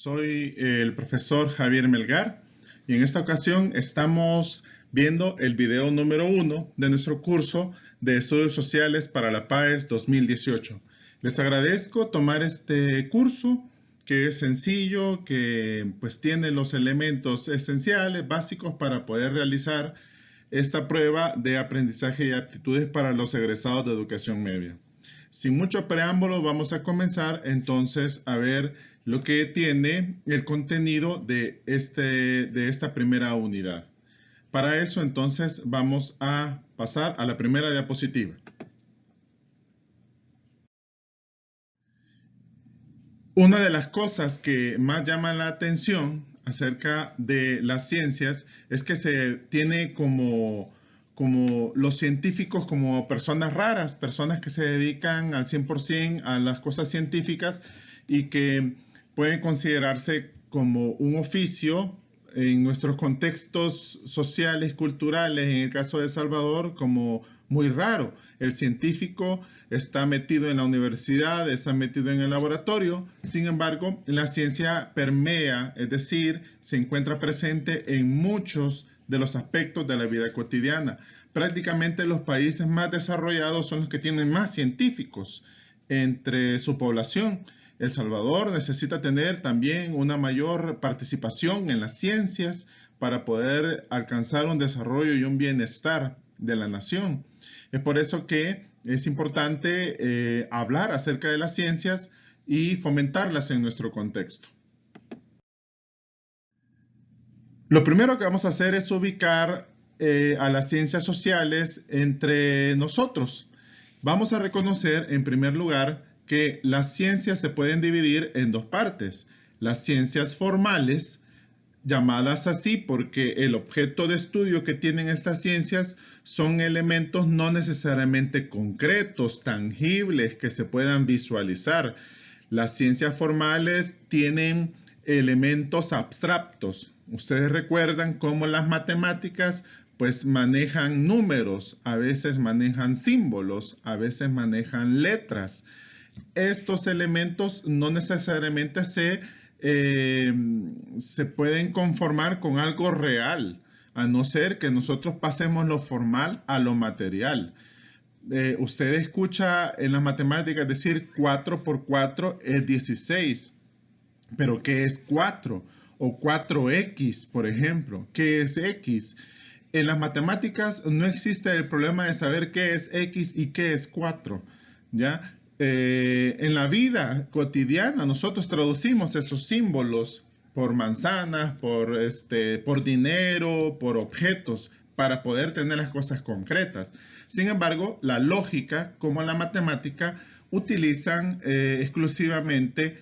Soy el profesor Javier Melgar y en esta ocasión estamos viendo el video número 1 de nuestro curso de Estudios Sociales para la PAES 2018. Les agradezco tomar este curso que es sencillo, que pues tiene los elementos esenciales, básicos para poder realizar esta prueba de aprendizaje y aptitudes para los egresados de educación media. Sin mucho preámbulo, vamos a comenzar entonces a ver lo que tiene el contenido de esta primera unidad. Para eso entonces vamos a pasar a la primera diapositiva. Una de las cosas que más llama la atención acerca de las ciencias es que se tiene como los científicos como personas raras, personas que se dedican al 100% a las cosas científicas y que pueden considerarse como un oficio en nuestros contextos sociales, culturales, en el caso de El Salvador, como muy raro. El científico está metido en la universidad, está metido en el laboratorio, sin embargo, la ciencia permea, es decir, se encuentra presente en muchos de los aspectos de la vida cotidiana. Prácticamente los países más desarrollados son los que tienen más científicos entre su población. El Salvador necesita tener también una mayor participación en las ciencias para poder alcanzar un desarrollo y un bienestar de la nación. Es por eso que es importante hablar acerca de las ciencias y fomentarlas en nuestro contexto. Lo primero que vamos a hacer es ubicar a las ciencias sociales entre nosotros. Vamos a reconocer en primer lugar que las ciencias se pueden dividir en dos partes. Las ciencias formales, llamadas así porque el objeto de estudio que tienen estas ciencias son elementos no necesariamente concretos, tangibles, que se puedan visualizar. Las ciencias formales tienen elementos abstractos. Ustedes recuerdan cómo las matemáticas pues manejan números, a veces manejan símbolos, a veces manejan letras. Estos elementos no necesariamente se pueden conformar con algo real, a no ser que nosotros pasemos lo formal a lo material. Usted escucha en las matemáticas decir 4 por 4 es 16. ¿Pero qué es 4? O 4x, por ejemplo. ¿Qué es x? En las matemáticas no existe el problema de saber qué es x y qué es 4, ¿ya? En la vida cotidiana nosotros traducimos esos símbolos por manzanas, por dinero, por objetos, para poder tener las cosas concretas. Sin embargo, la lógica como la matemática utilizan exclusivamente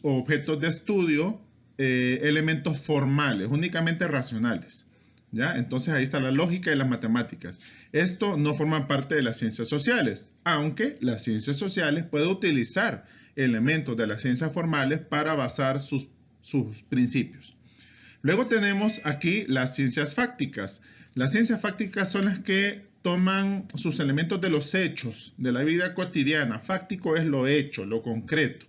objetos de estudio, elementos formales, únicamente racionales. ¿Ya? Entonces ahí está la lógica y las matemáticas. Esto no forma parte de las ciencias sociales, aunque las ciencias sociales pueden utilizar elementos de las ciencias formales para basar sus principios. Luego tenemos aquí las ciencias fácticas. Las ciencias fácticas son las que toman sus elementos de los hechos, de la vida cotidiana. Fáctico es lo hecho, lo concreto.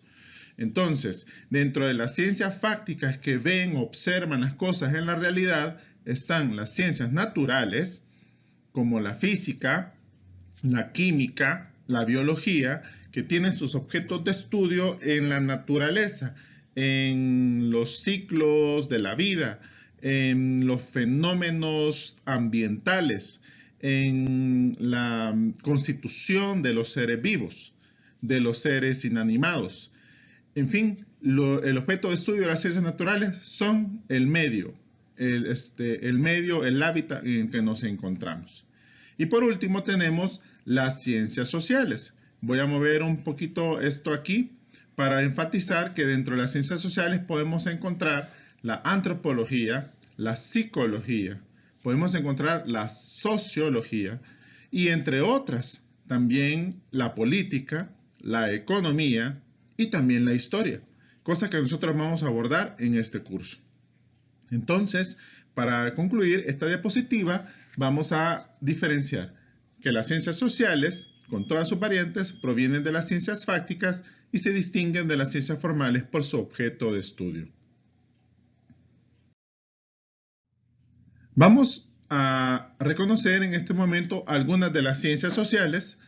Entonces, dentro de las ciencias fácticas que ven, observan las cosas en la realidad, están las ciencias naturales, como la física, la química, la biología, que tienen sus objetos de estudio en la naturaleza, en los ciclos de la vida, en los fenómenos ambientales, en la constitución de los seres vivos, de los seres inanimados. En fin, el objeto de estudio de las ciencias naturales son el medio, el hábitat en el que nos encontramos. Y por último tenemos las ciencias sociales. Voy a mover un poquito esto aquí para enfatizar que dentro de las ciencias sociales podemos encontrar la antropología, la psicología, podemos encontrar la sociología y entre otras también la política, la economía y también la historia, cosa que nosotros vamos a abordar en este curso. Entonces, para concluir esta diapositiva, vamos a diferenciar que las ciencias sociales, con todas sus variantes, provienen de las ciencias fácticas y se distinguen de las ciencias formales por su objeto de estudio. Vamos a reconocer en este momento algunas de las ciencias sociales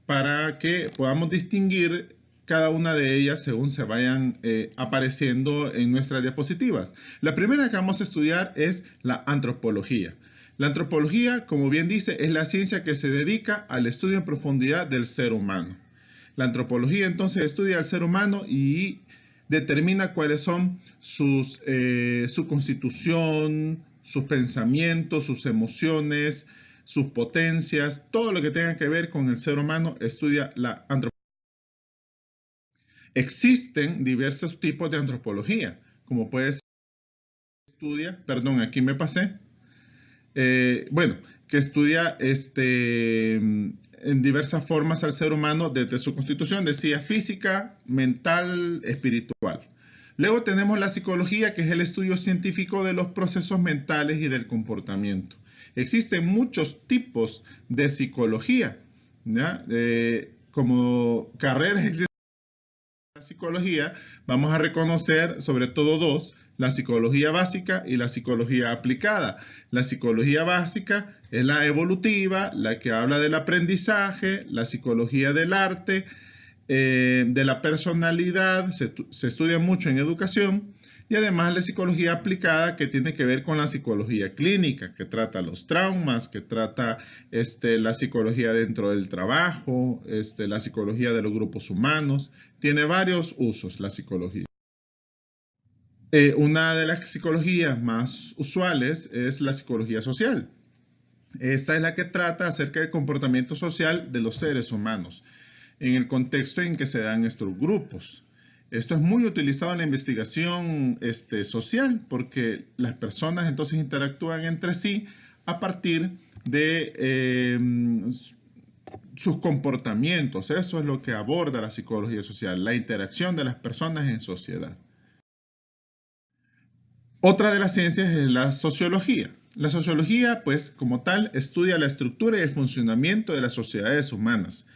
para que podamos distinguir cada una de ellas según se vayan apareciendo en nuestras diapositivas. La primera que vamos a estudiar es la antropología. La antropología, como bien dice, es la ciencia que se dedica al estudio en profundidad del ser humano. La antropología entonces estudia al ser humano y determina cuáles son su constitución, sus pensamientos, sus emociones, sus potencias, todo lo que tenga que ver con el ser humano estudia la antropología. Existen diversos tipos de antropología, como puede ser aquí me pasé, que estudia en diversas formas al ser humano desde su constitución, decía física, mental, espiritual. Luego tenemos la psicología, que es el estudio científico de los procesos mentales y del comportamiento. Existen muchos tipos de psicología, ¿ya? Como carreras existen en la psicología, vamos a reconocer sobre todo dos: la psicología básica y la psicología aplicada. La psicología básica es la evolutiva, la que habla del aprendizaje, la psicología del arte, de la personalidad, se estudia mucho en educación, y además la psicología aplicada, que tiene que ver con la psicología clínica, que trata los traumas, que trata la psicología dentro del trabajo, la psicología de los grupos humanos. Tiene varios usos la psicología. Una de las psicologías más usuales es la psicología social. Esta es la que trata acerca del comportamiento social de los seres humanos en el contexto en que se dan estos grupos. Esto es muy utilizado en la investigación social, porque las personas entonces interactúan entre sí a partir de sus comportamientos. Eso es lo que aborda la psicología social, la interacción de las personas en sociedad. Otra de las ciencias es la sociología. La sociología, pues, como tal, estudia la estructura y el funcionamiento de las sociedades humanas.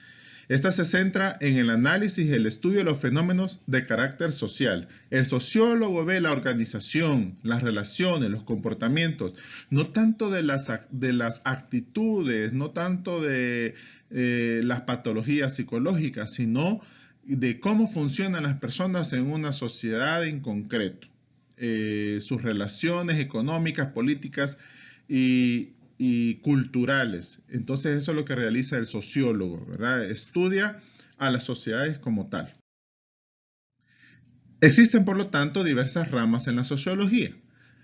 Esta se centra en el análisis y el estudio de los fenómenos de carácter social. El sociólogo ve la organización, las relaciones, los comportamientos, no tanto de las actitudes, no tanto de las patologías psicológicas, sino de cómo funcionan las personas en una sociedad en concreto. Sus relaciones económicas, políticas y culturales. Entonces eso es lo que realiza el sociólogo, ¿verdad? Estudia a las sociedades como tal. Existen, por lo tanto, diversas ramas en la sociología.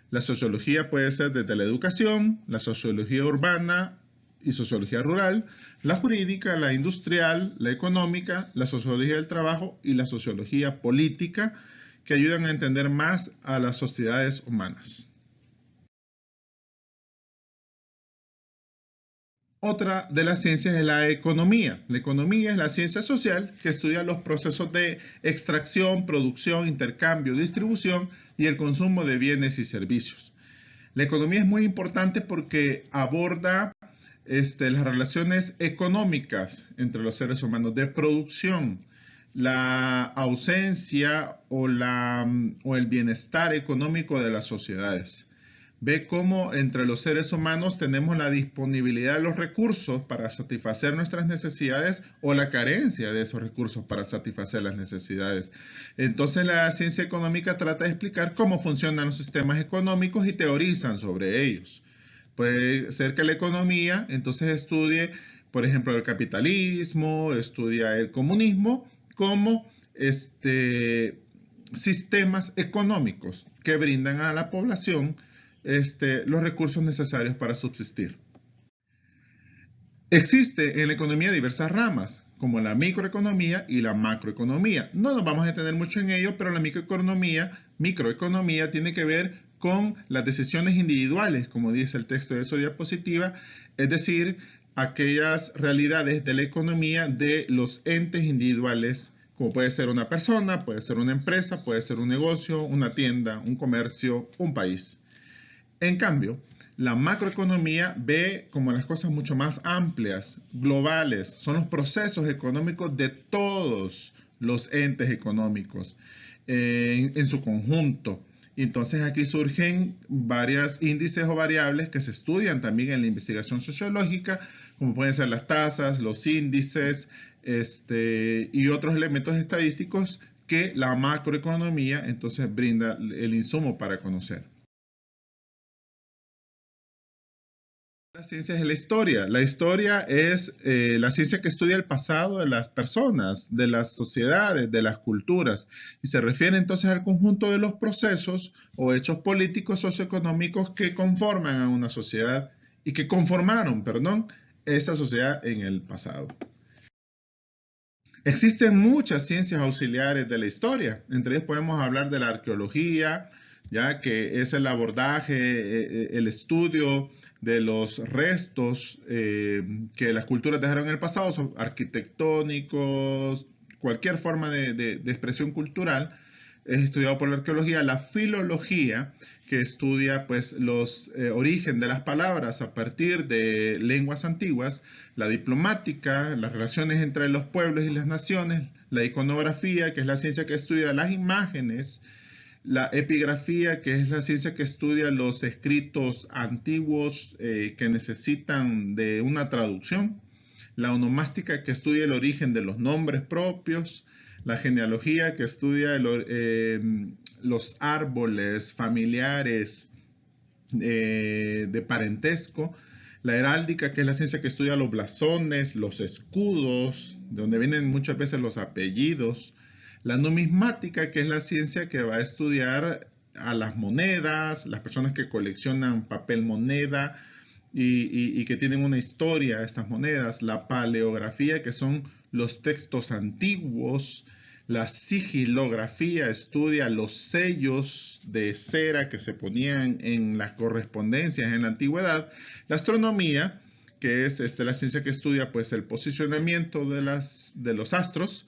La sociología puede ser desde la educación, la sociología urbana y sociología rural, la jurídica, la industrial, la económica, la sociología del trabajo y la sociología política, que ayudan a entender más a las sociedades humanas. Otra de las ciencias es la economía. La economía es la ciencia social que estudia los procesos de extracción, producción, intercambio, distribución y el consumo de bienes y servicios. La economía es muy importante porque aborda las relaciones económicas entre los seres humanos, de producción, la ausencia o el bienestar económico de las sociedades. Ve cómo entre los seres humanos tenemos la disponibilidad de los recursos para satisfacer nuestras necesidades o la carencia de esos recursos para satisfacer las necesidades. Entonces la ciencia económica trata de explicar cómo funcionan los sistemas económicos y teorizan sobre ellos. Puede ser que la economía entonces estudie, por ejemplo, el capitalismo, estudia el comunismo como sistemas económicos que brindan a la población los recursos necesarios para subsistir. Existe en la economía diversas ramas, como la microeconomía y la macroeconomía. No nos vamos a detener mucho en ello, pero la microeconomía tiene que ver con las decisiones individuales, como dice el texto de su diapositiva, es decir, aquellas realidades de la economía de los entes individuales, como puede ser una persona, puede ser una empresa, puede ser un negocio, una tienda, un comercio, un país. En cambio, la macroeconomía ve como las cosas mucho más amplias, globales, son los procesos económicos de todos los entes económicos en su conjunto. Entonces aquí surgen varios índices o variables que se estudian también en la investigación sociológica, como pueden ser las tasas, los índices, y otros elementos estadísticos que la macroeconomía entonces brinda el insumo para conocer. La ciencia es la historia. La historia es la ciencia que estudia el pasado de las personas, de las sociedades, de las culturas. Y se refiere entonces al conjunto de los procesos o hechos políticos socioeconómicos que conforman a una sociedad y que conformaron, perdón, esa sociedad en el pasado. Existen muchas ciencias auxiliares de la historia. Entre ellas podemos hablar de la arqueología, ya que es el abordaje, el estudio de los restos que las culturas dejaron en el pasado, son arquitectónicos, cualquier forma de expresión cultural, es estudiado por la arqueología. La filología, que estudia pues los origen de las palabras a partir de lenguas antiguas, la diplomática, las relaciones entre los pueblos y las naciones, la iconografía, que es la ciencia que estudia las imágenes, la epigrafía, que es la ciencia que estudia los escritos antiguos que necesitan de una traducción, la onomástica, que estudia el origen de los nombres propios, la genealogía, que estudia los árboles familiares de parentesco, la heráldica, que es la ciencia que estudia los blasones, los escudos, de donde vienen muchas veces los apellidos, la numismática, que es la ciencia que va a estudiar a las monedas, las personas que coleccionan papel moneda y que tienen una historia, estas monedas, la paleografía, que son los textos antiguos, la sigilografía estudia los sellos de cera que se ponían en las correspondencias en la antigüedad, la astronomía, que es la ciencia que estudia pues, el posicionamiento de los astros,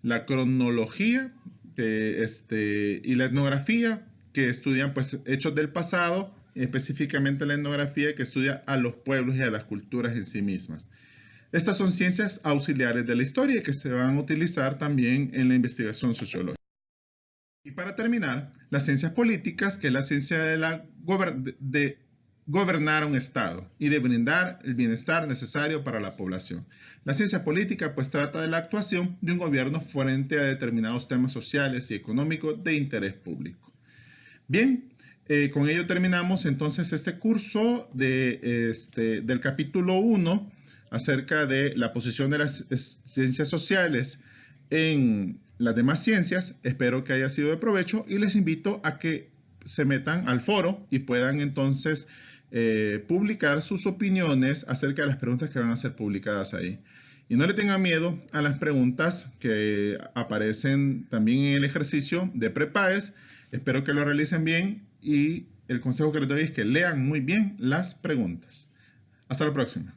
la cronología y la etnografía, que estudian pues, hechos del pasado, específicamente la etnografía, que estudia a los pueblos y a las culturas en sí mismas. Estas son ciencias auxiliares de la historia que se van a utilizar también en la investigación sociológica. Y para terminar, las ciencias políticas, que es la ciencia de gobernar un Estado y de brindar el bienestar necesario para la población. La ciencia política pues trata de la actuación de un gobierno frente a determinados temas sociales y económicos de interés público. Bien, con ello terminamos entonces este curso del capítulo 1 acerca de la posición de las ciencias sociales en las demás ciencias. Espero que haya sido de provecho y les invito a que se metan al foro y puedan entonces publicar sus opiniones acerca de las preguntas que van a ser publicadas ahí. Y no le tengan miedo a las preguntas que aparecen también en el ejercicio de PREPAES. Espero que lo realicen bien y el consejo que les doy es que lean muy bien las preguntas. Hasta la próxima.